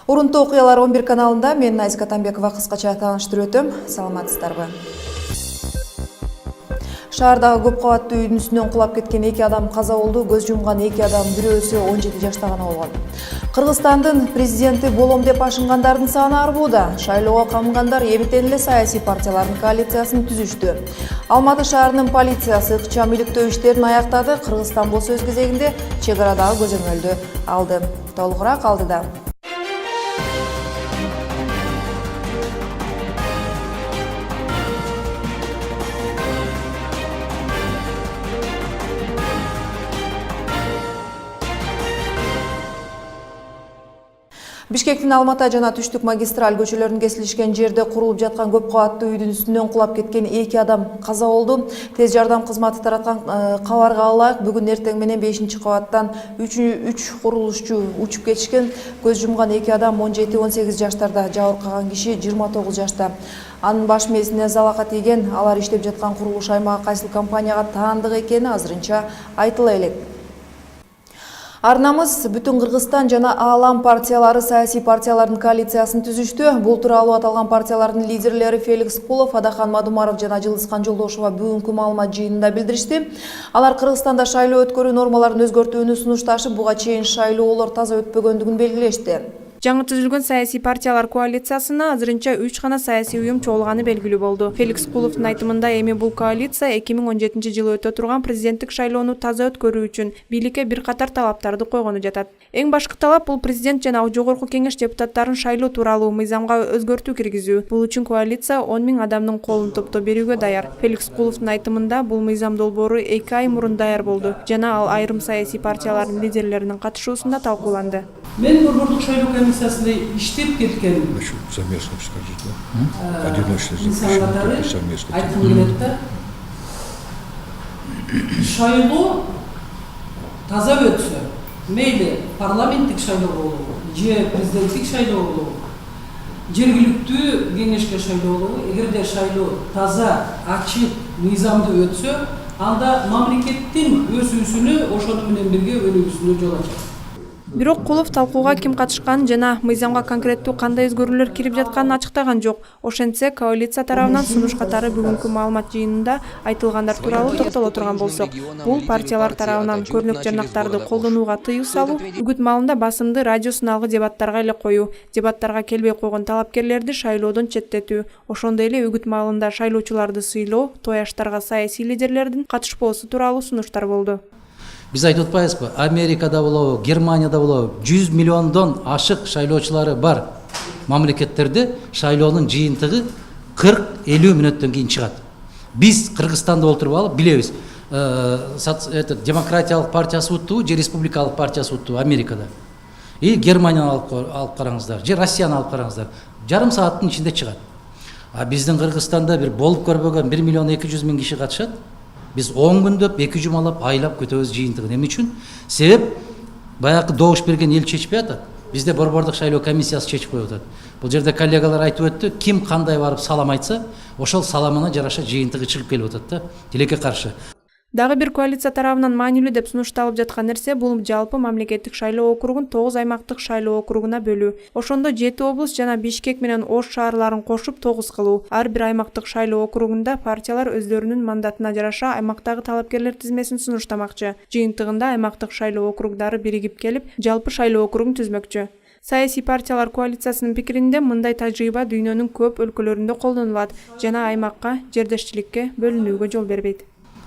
Урунтуу окуялар 11 каналында мен Айзка Тамбекова кыскача тааныштырып өтөм. Саламатсыздарбы. Шаардагы көп кабаттуу үйдүн үстүнөн кулап кеткен 2 адам каза болду. Көз жумган 2 адам бирөөсү 17 жашта гана болгон. Кыргызстандын президенти болом деп ашынгандардын саны арбууда. Шайлоого камгандар эбитен эле саясий партиялардын коалициясын түзүштү. Алматы шаарынын полициясы ыкчам иликтөө иштерин аяктады. Кыргызстан болсо өз кезегинде чек арадагы көзөмөлдү алды. Толугураак алдыда. Бишкектин Алматы жана Түштүк магистраль көчөлөрүнүн кесилишкен жерде курулуп жаткан көп кабаттуу үйдүн үстүнөн кулап кеткен 2 адам каза болду. Тез жардам кызматы тараткан кабарга ылайык бүгүн эртең менен 5-кабаттан 3 курулушчу учуп кетишкен. Көз жумган 2 адам 17-18 жаштарда, жабыркаган киши 29 жашта. Анын баш мээсине залака тийген. Алар иштеп жаткан курулуш аймагы кайсыл компанияга таандык экени азырынча айтыла элек. Арнамыз бүтүн Кыргызстан жана Аалам партиялары саясий партиялардын коалициясын түзүштү. Бул тууралуу аталган партиялардын лидерлери Феликс Кулов, Адахан Мадумаров жана Жылыскан Жолдошова бүгүнкү маалымат жыйынында билдиришти. Алар Кыргызстанда шайлоо өткөрүү нормаларын өзгөртүүнү сунушташып, буга чейин шайлоолор таза өтпөгөндүгүн белгилешти. Жаңы түзүлгөн саясий партиялар коалициясына азырынча 3 гана саясий уюм чогулганы белгилүү болду. Феликс Куловдун айтымында эми бул коалиция 2017-жылы өтө турган президенттик шайлоону таза өткөрүү үчүн бийликке бир катар талаптарды койгону жатат. Эң башкы талап бул президент жана жогорку кеңеш депутаттарын шайлоо тууралуу мыйзамга өзгөртүү киргизүү. Бул үчүн коалиция 10 000 адамдын колун топтоо берүүгө даяр. Феликс Куловдун айтымында бул мыйзам долбоору 2 ай мурун даяр болду жана ал айрым саясий партиялардын лидерлеринин катышуусунда талкууланды. Мен борбордук шайлоо комиссиясында иштеп кеткен инсандарды айткым келет да. Шайлоо таза өтсө, мейли парламенттик шайлоо болобу, же президенттик шайлоо болобу, жергиликтүү кеңешке шайлоо болобу, эгерде шайлоо таза, ачык, мыйзамдуу өтсө, анда мамлекеттин өсүүсүнө ошону менен бирге өнүгүүсүнө жол ачат. Бирок Кулов талкууга ким катышканын жана мыйзамга конкреттүү кандай өзгөрүүлөр кирип жатканын ачыктаган жок. Ошентсе, коалиция тарабынан сунуш катары бүгүнкү маалымат жыйынында айтылгандар тууралуу токтоло турган болсок, бул партиялар тарабынан көрнөк жарнактарды колдонууга тыюу салуу, үгүт маалында басымды радио сыналгы дебаттарга эле коюу, дебаттарга келбей койгон талапкерлерди шайлоодон четтетүү, ошондой эле үгүт маалында шайлоочуларды сыйлоо, тояштарга саясий лидерлердин катышпоосу тууралуу сунуштар болду. Биз айтып атпайбызбы, Америкада болобу, Германияда болобу 100 миллиондон ашык шайлоочулары бар мамлекеттерде шайлоонун жыйынтыгы 40-50 мүнөттөн кийин чыгат. Биз Кыргызстанда отуруп алып билебиз, демократиялык партиясы уттубу, же республикалык партиясы уттубу Америкада. И Германияны алып караңыздар, же Россияны алып караңыздар. Жарым сааттын ичинде чыгат. А биздин Кыргызстанда бир болуп көрбөгөн 1 миллион 200 000 киши катышат. Biz 10 күндөп, 2 жумалап, айлап көтөбүз жыйынтыгын. Эмне үчүн? Себеп баягы добуш берген эл чечпей атат. Бизде борбордук шайлоо комиссиясы чечип коюп атат. Бул жерде коллегалар айтып өттү, ким кандай барып салам айтса, ошол саламына жараша жыйынтыгы чыгып келип атат да, тилекке каршы. Дагы бир коалиция тарабынан маанилүү деп сунушталып жаткан нерсе бул жалпы мамлекеттик шайлоо округун 9 аймактык шайлоо округуна бөлүү. Ошондо 7 облус жана Бишкек менен Ош шаарларын кошуп 9 кылуу. Ар бир аймактык шайлоо округунда партиялар өздөрүнүн мандатына жараша аймактагы талапкерлер тизмесин сунуштамакчы. Жыйынтыгында аймактык шайлоо округдары биригип келип, жалпы шайлоо округун түзмөкчү. Саясий партиялар коалициясынын пикиринде мындай тажрыйба дүйнөнүн көп өлкөлөрүндө колдонулат жана аймакка, жердешчиликке бөлүнүүгө жол бербейт.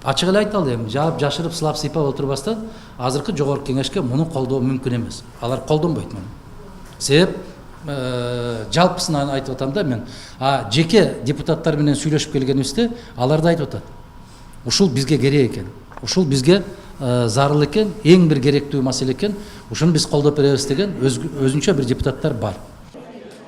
Ачык эле айталы, эми жаап жашырып сылап сыйпап отурбастан азыркы жогорку кеңешке муну колдоо мүмкүн эмес. Алар колдонбойт муну. Себеп жалпысын айтып атам да мен. Жеке депутаттар менен сүйлөшүп келгенибизде алар да айтып атат. Ушул бизге керек экен. Ушул бизге зарыл экен, эң бир керектүү маселе экен. Ушуну биз колдоп беребиз деген өзүнчө бир депутаттар бар.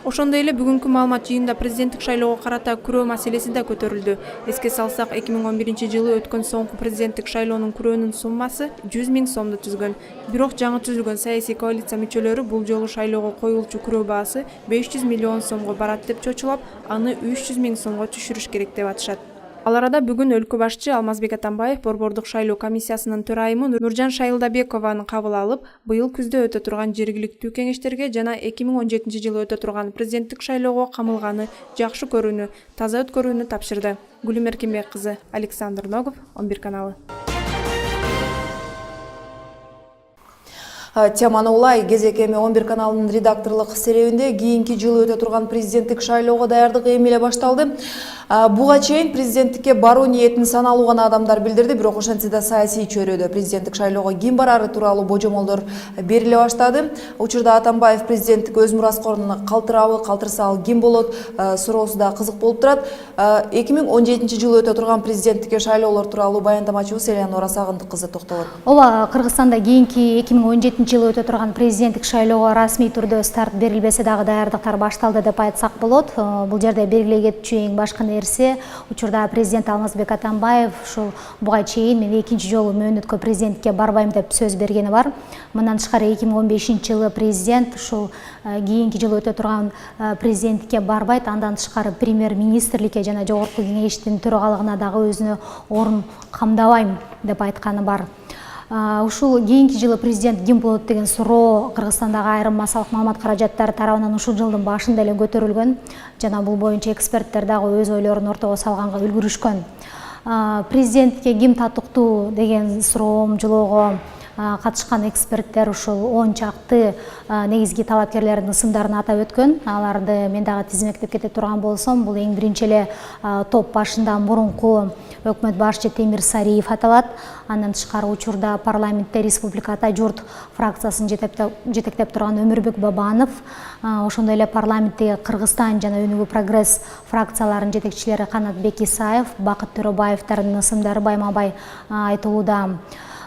Ошондой эле бүгүнкү маалымат жыйынында президенттик шайлоого карата күрөө маселеси да көтөрүлдү. Эске салсак, 2011-жылы өткөн соңку президенттик шайлоонун күрөөнүн суммасы 100 000 сомду түзгөн. Бирок жаңы түзүлгөн саясий коалиция мүчөлөрү бул жолу шайлоого коюлчу күрөө баасы 500 миллион сомго барат деп чочулап, аны 300 000 сомго түшүрүш керек деп атышат. Ал арада бүгүн өлкө башчы Алмазбек Атамбаев Борбордук шайлоо комиссиясынын төрайымы Нуржан Шайылдабекованы кабыл алып, быйыл күздө өтө турган жергиликтүү кеңештерге жана 2017-жылы өтө турган президенттик шайлоого камылганы жакшы көрүүнү, таза өткөрүүнү тапшырды. Гүлүм Эркинбек кызы, Александр Ногов, 11 каналы. Теманы улай кезекеме 11 каналынын редакторлук серебинде кийинки жылы өтө турган президенттик шайлоого даярдык эмиле башталды. Буга чейин президенттикке баруу ниетин саналуу гана адамдар билдирди, бирок ошентсе да саясий чөйрөдө президенттик шайлоого ким барары тууралуу божомолдор бериле баштады. Учурда Атамбаев президенттик өз мураскорун калтырабы, калтырса ал ким болот суроосу да кызык болуп турат. 2017-жылы өтө турган президенттикке шайлоолор тууралуу баяндамачыбыз Элеонора Сагындык кызы токтолот. Ооба, Кыргызстанда кийинки 2017-жылы өтө турган президенттик шайлоого расмий түрдө старт берилбесе дагы даярдыктар башталды деп айтсак болот. Бул жерде белгилей кетчү эң башкы нерсе, учурда президент Алмазбек Атамбаев ушул буга чейин мен экинчи жолу мөөнөткө президентке барбайм деп сөз бергени бар. Мындан тышкары 2015-жылы президент ушул кийинки жылы өтө турган президенттикке барбайт, андан тышкары премьер-министрликке жана жогорку кеңештин төрагалыгына дагы өзүнө орун камдабайм деп айтканы бар. Ушул кийинки жылы президент ким болот деген суроо Кыргызстандагы айрым массалык маалымат каражаттары тарабынан ушул жылдын башында эле көтөрүлгөн жана бул боюнча эксперттер дагы өз ойлорун ортого салганга үлгүрүшкөн. Президентке ким татыктуу деген суроомжолоого катышкан эксперттер ушул 10 чакты негизги талапкерлердин ысымдарын атап өткөн. Аларды мен дагы тизмектеп кете турган болсом, бул эң биринчи эле топ башында мурунку өкмөт башчы Темир Сариев аталат. Андан тышкары учурда парламентте Республика Ата журт фракциясын жетектеп турган Өмүрбек Бабанов, ошондой эле парламенттеги Кыргызстан жана Өнүгүү Прогресс фракцияларынын жетекчилери Канатбек Исаев, Бакыт Төрөбаевдардын ысымдары байма-бай айтылууда.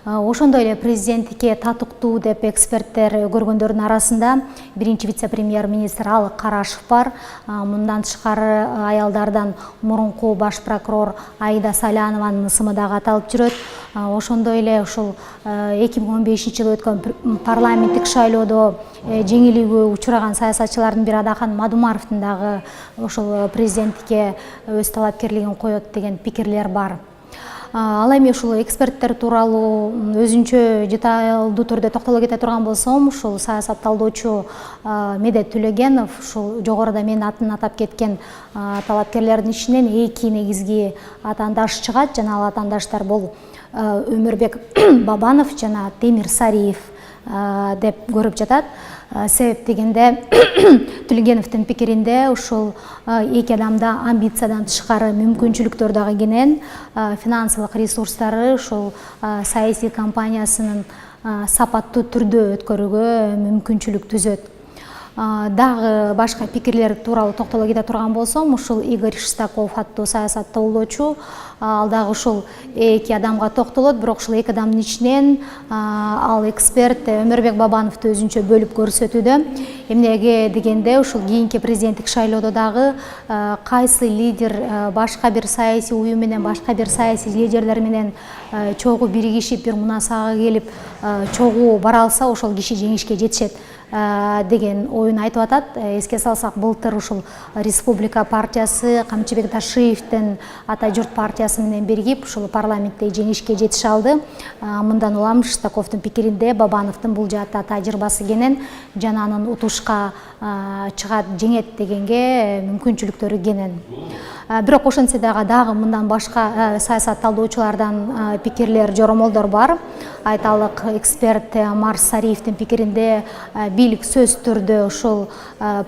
Ошондой эле президенттикке татыктуу деп эксперттер көргөндөрдүн арасында биринчи вице-премьер-министр Алык Карашев бар. Мындан тышкары аялдардан мурунку баш прокурор Аида Салянованын ысымы дагы аталып жүрөт. Ошондой эле ушул 2015-жылы өткөн парламенттик шайлоодо жеңилүүгө учураган саясатчылардын бири Адахан Мадумаровдун дагы ошол президенттикке өз талапкерлигин коет деген пикирлер бар. Ал эми ушул эксперттер тууралуу өзүнчө деталдуу түрдө токтоло кете турган болсом, ушул саясат талдоочу Медет Төлөгенов ушул жогоруда мен атын атап кеткен талапкерлердин ичинен 2 негизги атаандаш чыгат жана ал атаандаштар бул Өмүрбек Бабанов жана Темир Сариев деп көрүп жатат. Себеп дегенде Төлөгеновдун пикиринде ушул эки адамда амбициядан тышкары мүмкүнчүлүктөр дагы кенен, финансылык ресурстары ушул саясий кампаниясынын сапаттуу түрдө өткөрүүгө мүмкүнчүлүк түзөт. Дагы башка пикирлер тууралуу токтоло кете турган болсом, ушул Игорь Шестаков аттуу саясат талоочу, ал дагы ушул эки адамга токтолот, бирок ушул эки адамдын ичинен ал эксперт Өмүрбек Бабановду өзүнчө бөлүп көрсөтүүдө. Эмнеге дегенде ушул кийинки президенттик шайлоодо дагы кайсы лидер башка бир саясий уюм менен, башка бир саясий лидерлер менен чогуу биригишип, бир мунасага келип чогуу бара алса, ошол киши жеңишке жетишет деген оюн айтып атат. Эске салсак, былтыр ушул Республика партиясы Камчыбек Ташиевдин Ата журт партиясы менен биригип ушул парламентте жеңишке жетише алды. Мындан улам Шестаковдун пикиринде Бабановдун бул жаатта тажрыйбасы кенен жана анын утушка чыгат, жеңет дегенге мүмкүнчүлүктөрү кенен. Бирок ошентсе дагы мындан башка саясат талдоочулардан пикирлер, жоромолдор бар. Айталык эксперт Марс Сариевдин пикиринде бийлик сөз түрдө ушул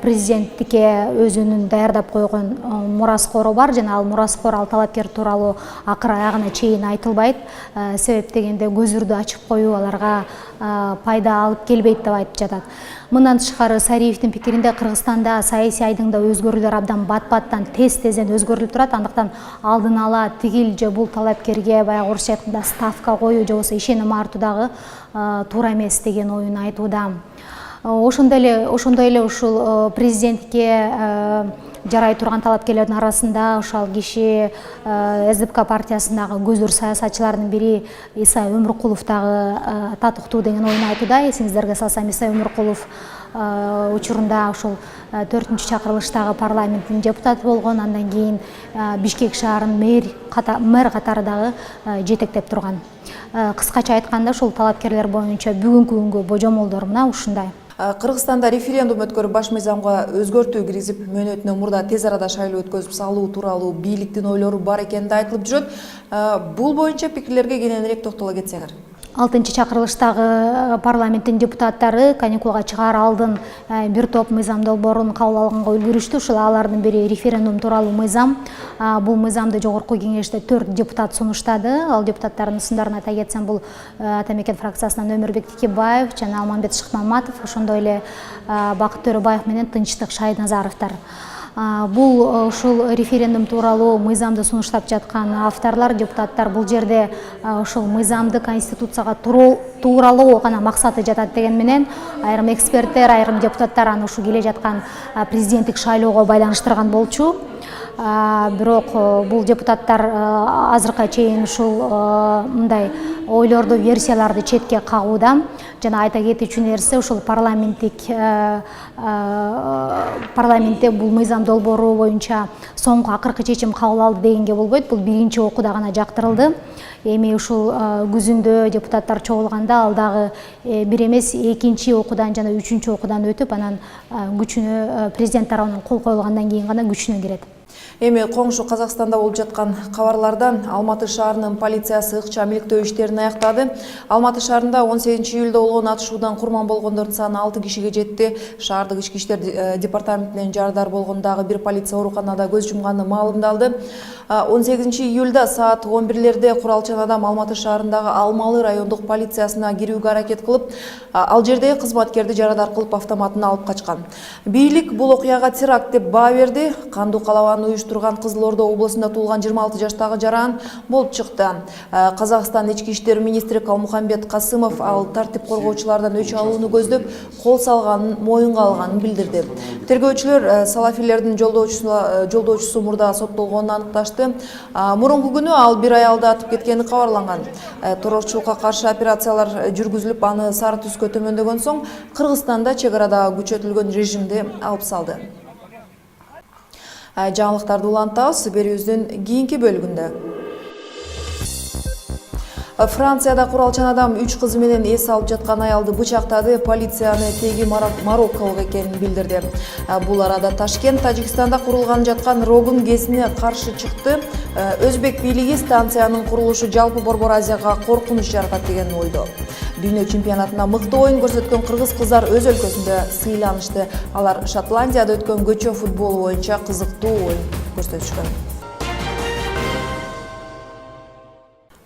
президенттикке өзүнүн даярдап койгон мураскору бар жана ал мураскор, ал талапкер тууралуу акыр аягына чейин айтылбайт. Себеп дегенде көзүрдү ачып коюу аларга пайда алып келбейт деп айтып жатат. Мындан тышкары Сариевдин пикиринде Кыргызстанда саясий айдыңда өзгөрүүлөр абдан бат-баттан тез-тезден өзгөрүлүп турат. Андыктан алдын ала тигил же бул талапкерге баягы орусча айтканда ставка коюу же болбосо ишеним артуу дагы туура эмес деген оюн айтууда. Ошондой эле ушул президентке жарай турган талапкерлердин арасында ошол киши СДПК партиясындагы көзүр саясатчылардын бири Иса Өмүркулов дагы татыктуу деген оюн айтууда. Эсиңиздерге салсам, Иса Өмүркулов учурунда ушул 4-чү чакырылыштагы парламенттин депутаты болгон, андан кийин Бишкек шаарынын мэр катары дагы жетектеп турган. Кыскача айтканда ушул талапкерлер боюнча бүгүнкү күнгө божомолдор мына ушундай. Кыргызстанда референдум өткөрүп баш мыйзамга өзгөртүү киргизип, мөөнөтүнөн мурда тез арада шайлоо өткөзүп салуу тууралуу бийликтин ойлору бар экени да айтылып жүрөт. Бул боюнча пикирлерге кененирээк токтоло кетсеңер. 6-чы чакырылыштагы парламенттин депутаттары каникулга чыгаар алдын бир топ мыйзам долбоорун кабыл алганга үлгүрүштү. Ушул алардын бири референдум тууралуу мыйзам. Бул мыйзамды жогорку кеңеште 4 депутат сунуштады. Ал депутаттардын ысымдарын айта кетсем, бул Ата Мекен фракциясынан Өмүрбек Тикебаев жана Алмамбет Шыкмаматов, ошондой эле Бакыт Төрөбаев менен Тынчтык Шайназаровдор. Бул ушул референдум тууралуу мыйзамды сунуштап жаткан авторлор, депутаттар бул жерде ушул мыйзамды конституцияга тууралоо гана максаты жатат деген менен айрым эксперттер, айрым депутаттар аны ушу келе жаткан президенттик шайлоого байланыштырган болчу. Бирок бул депутаттар азыркыга чейин ушул мындай ойлорду, версияларды четке кагууда. Жана айта кетүүчү нерсе, ушул парламентте бул мыйзам долбоору боюнча соңку акыркы чечим кабыл алды дегенге болбойт. Бул биринчи окууда гана жактырылды. Эми ушул күзүндө депутаттар чогулганда ал дагы бир эмес, экинчи окуудан жана үчүнчү окуудан өтүп, анан күчүнө президент тарабынан кол коюлгандан кийин гана күчүнө кирет. Эми коңшу Казакстанда болуп жаткан кабарлардан Алматы шаарынын полициясы ыкча миликтөө иштерин аяктады. Алматы шаарында 18-июлда болгон атышуудан курман болгондордун саны 6 кишиге жетти. Шаардык ички иштер департаментинен жардар болгон дагы бир полиция ооруканада көз жумганы маалымдалды. 18-июлда саат 11-лерде куралчан адам Алматы шаарындагы Алмалы райондук полициясына кирүүгө аракет кылып, ал жердеги кызматкерди жарадар кылып автоматын алып качкан. Бийлик бул окуяга теракт деп баа берди. Кандуу калабаны уюштурган Кызыл Ордо облусунда туулган 26 жаштагы жаран болуп чыкты. Казакстан ички иштер министри Калмухамбет Касымов ал тартип коргоочулардан өч алууну көздөп, кол салганын моюнга алганын билдирди. Тергөөчүлөр салафилердин жолдоочусу мурда соттолгонун аныкташты. Мурунку күнү ал бир аялды атып кеткени кабарланган. Террорчулукка каршы операциялар жүргүзүлүп, аны сары түскө төмөндөгөн соң Кыргызстанда чек арада күчөтүлгөн режимди алып салды. Жаңылыктарды улантабыз берүүбүздүн кийинки бөлүгүндө. Францияда куралчан адам 3 кызы менен эс алып жаткан аялды бычактады. Полицияны теги марокколук экенин билдирди. Бул арада Ташкент, Тажикстанда курулган жаткан Рогун ГЭСине каршы чыкты. Өзбек бийлиги станциянын курулушу жалпы Борбор Азияга коркунуч жаратат деген ойдо. Дүйнө чемпионатына мыкты оюн көрсөткөн кыргыз кыздар өз өлкөсүндө сыйланышты. Алар Шотландияда өткөн көчө футболу боюнча кызыктуу оюн көрсөтүшкөн.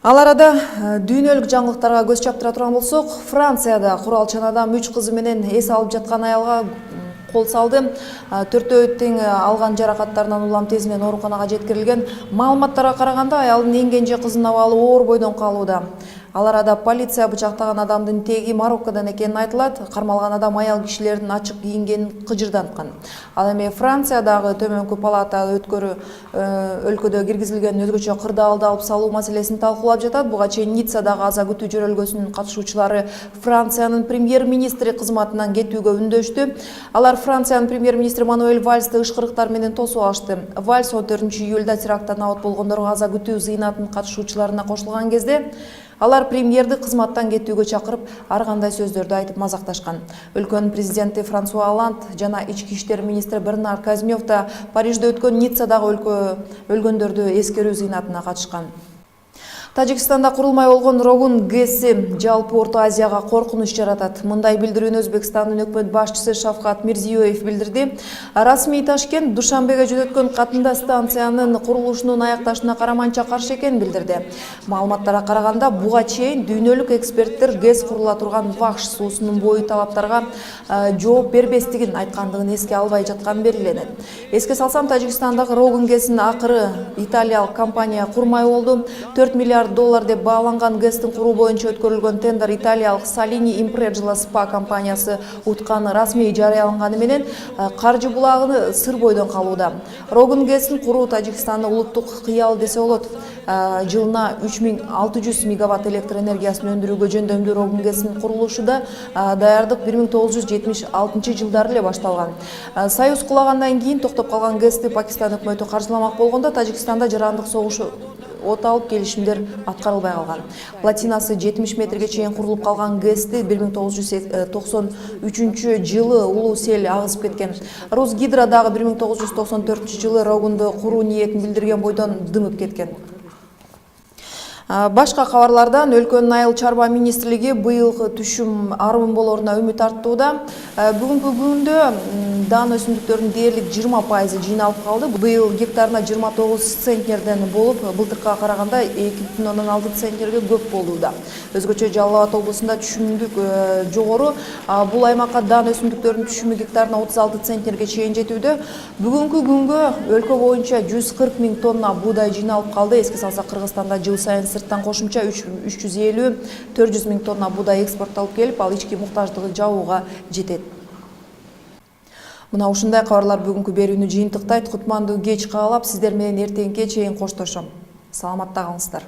Ал арада дүйнөлүк жаңылыктарга көз чаптыра турган болсок, Францияда куралчан адам 3 кызы менен эс алып жаткан аялга кол салды. Төртөө тең алган жаракаттарынан улам тезинен ооруканага жеткирилген. Маалыматтарга караганда аялдын эң кенже кызынын абалы оор бойдон калууда. Ал арада полиция бычактаган адамдын теги Мароккодан экенин айтылат. Кармалган адам аял кишилердин ачык кийингенин кыжырданткан. Ал эми Франциядагы төмөнкү палата өлкөдө киргизилген өзгөчө кырдаалды алып салуу маселесин талкуулап жатат. Буга чейин Ниццадагы аза күтүү жөрөлгөсүнүн катышуучулары Франциянын премьер-министри кызматынан кетүүгө үндөштү. Алар Франциянын премьер-министри Мануэль Вальсты ышкырыктар менен тосуп алышты. Вальс 14-июлда теракттан абат болгондорго аза күтүү зыйнатынын катышуучуларына кошулган кезде алар премьерди кызматтан кетүүгө чакырып, ар кандай сөздөрдү айтып мазакташкан. Өлкөнүн президенти Франсуа Оланд жана ички иштер министри Бернар Казнёв да Парижде өткөн Ниццадагы өлгөндөрдү эскерүү зыйнатына катышкан. Тажикстанда курулмай болгон Рогун ГЭСи жалпы Орто Азияга коркунуч жаратат. Мындай билдирүүнү Өзбекстандын өкмөт башчысы Шавкат Мирзиёев билдирди. Расмий Ташкент Душанбеге жөнөткөн катында станциянын курулушунун аякташына караманча каршы экенин билдирди. Маалыматтарга караганда, буга чейин дүйнөлүк эксперттер ГЭС курула турган Вахш суусунун бою талаптарга жооп бербестигин айткандыгын эске албай жатканы белгиленет. Эске салсам, Тажикстандагы Рогун ГЭСин акыры италиялык компания курмай болду. 4 миллиард миллиард доллар деп бааланган ГЭСтин куруу боюнча өткөрүлгөн тендер италиялык Salini Impresa SPA компаниясы утканы расмий жарыяланганы менен каржы булагы сыр бойдон калууда. Рогун ГЭСин куруу Тажикстандын улуттук кыялы десе болот. Жылына 3600 мегаватт электр энергиясын өндүрүүгө жөндөмдүү Рогун ГЭСинин курулушу да даярдык 1976 жылдары эле башталган. Союз кулагандан кийин токтоп калган ГЭСти Пакистан өкмөтү каржыламак болгондо Тажикстанда жарандык согуш от алып келишимдер аткарылбай калган. Платинасы 70 метрге чейин курулуп калган ГЭСти 1993 жылы улуу сел агызып кеткен. Росгидро дагы 1994 жылы Рогунду куруу ниетин билдирген бойдон дымып кеткен. Башка кабарлардан өлкөнүн айыл чарба министрлиги быйылкы түшүм арбын болоруна үмүт арттууда. Бүгүнкү күндө дан өсүмдүктөрүнүн дээрлик 20% жыйналып калды. Быйыл гектарына 29 центнерден болуп, былтыркыга караганда 2,6 центнерге көп болууда. Өзгөчө Жалал Абад облусунда түшүмдүк жогору. Бул аймакка дан өсүмдүктөрүнүн түшүмү гектарына 36 центнерге чейин жетүүдө. Бүгүнкү күнгө өлкө боюнча 140 000 тонна буудай жыйналып калды. Эске салсак, Кыргызстанда жыл сайын сырттан кошумча 350-400 000 тонна буудай экспортталып келип, ал ички муктаждыгы жабууга жетет. Мына ушундай кабарлар бүгүнкү берүүнү жыйынтыктайт. Кутмандуу кеч каалап, сиздер менен эртеңки чейин коштошом. Саламатта калыңыздар.